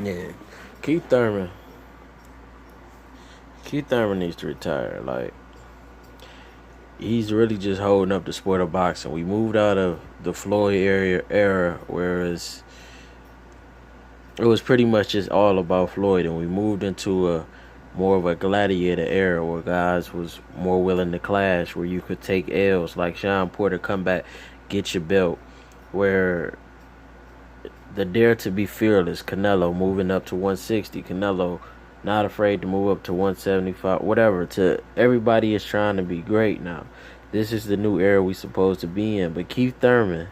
Yeah, Keith Thurman. Keith Thurman needs to retire. Like, he's really just holding up the sport of boxing. We moved out of the Floyd era, whereas it was pretty much just all about Floyd, and we moved into a more of a gladiator era where guys was more willing to clash, where you could take L's like Sean Porter, come back, get your belt, where the dare to be fearless, Canelo moving up to 160, Canelo not afraid to move up to 175, whatever. To everybody is trying to be great now. This is the new era we supposed to be in. But Keith Thurman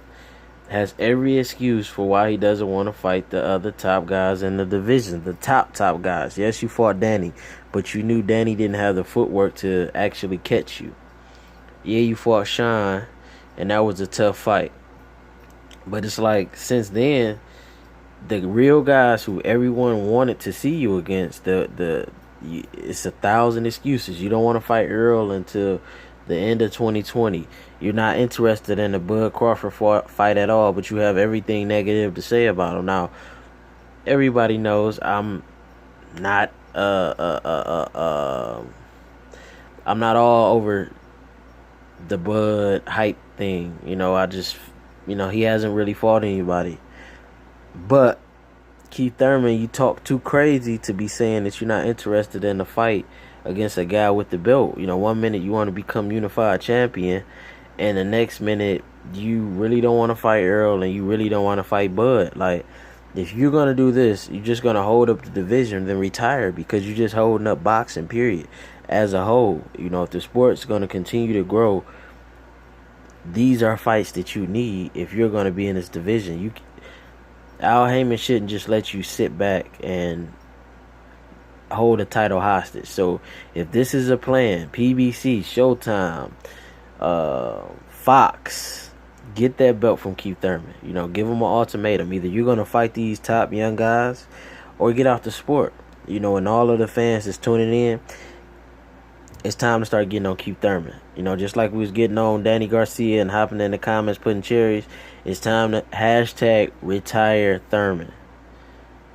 has every excuse for why he doesn't want to fight the other top guys in the division, the top guys. Yes, you fought Danny, but you knew Danny didn't have the footwork to actually catch you. Yeah, you fought Sean, and that was a tough fight. But it's like since then, the real guys who everyone wanted to see you against, it's a thousand excuses. You don't want to fight Earl until the end of 2020. You're not interested in the Bud Crawford fight at all, but you have everything negative to say about him. Now, everybody knows not I'm not all over the Bud hype thing. I just he hasn't really fought anybody. But Keith Thurman, you talk too crazy to be saying that you're not interested in the fight against a guy with the belt. 1 minute you want to become unified champion, and the next minute you really don't want to fight Earl and you really don't want to fight Bud. Like, if you're gonna do this, you're just gonna hold up the division, then retire, because you're just holding up boxing. Period. As a whole, if the sport's gonna continue to grow, these are fights that you need if you're gonna be in this division. Al Heyman shouldn't just let you sit back and hold a title hostage. So if this is a plan, PBC, Showtime, Fox, get that belt from Keith Thurman. Give him an ultimatum. Either you're going to fight these top young guys or get off the sport. And all of the fans that's tuning in, it's time to start getting on Keith Thurman. Just like we was getting on Danny Garcia and hopping in the comments putting cherries, it's time to hashtag retire Thurman.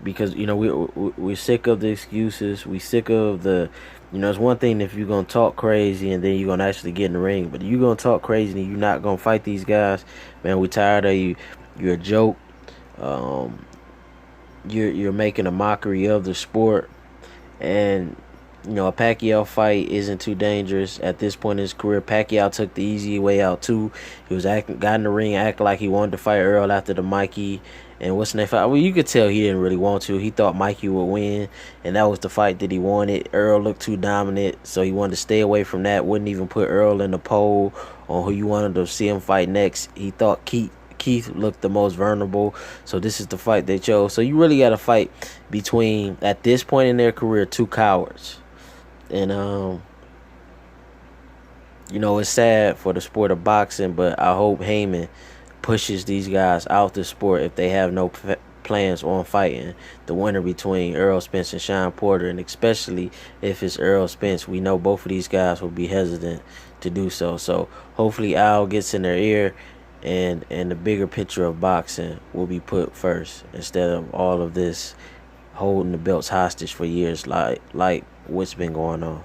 Because, we're sick of the excuses. We're sick of the, it's one thing if you're going to talk crazy and then you're going to actually get in the ring. But you're going to talk crazy and you're not going to fight these guys, man, we're tired of you. You're a joke. You're making a mockery of the sport. And a Pacquiao fight isn't too dangerous at this point in his career. Pacquiao took the easy way out too. He got in the ring, acting like he wanted to fight Earl after the Mikey and what's the name fight. Well, you could tell he didn't really want to. He thought Mikey would win, and that was the fight that he wanted. Earl looked too dominant, so he wanted to stay away from that. Wouldn't even put Earl in the poll on who you wanted to see him fight next. He thought Keith looked the most vulnerable, so this is the fight they chose. So you really got to fight between, at this point in their career, two cowards. And it's sad for the sport of boxing, but I hope Heyman pushes these guys out the sport if they have no plans on fighting the winner between Errol Spence and Sean Porter. And especially if it's Errol Spence, we know both of these guys will be hesitant to do so. So hopefully Al gets in their ear, and the bigger picture of boxing will be put first instead of all of this holding the belts hostage for years like what's been going on.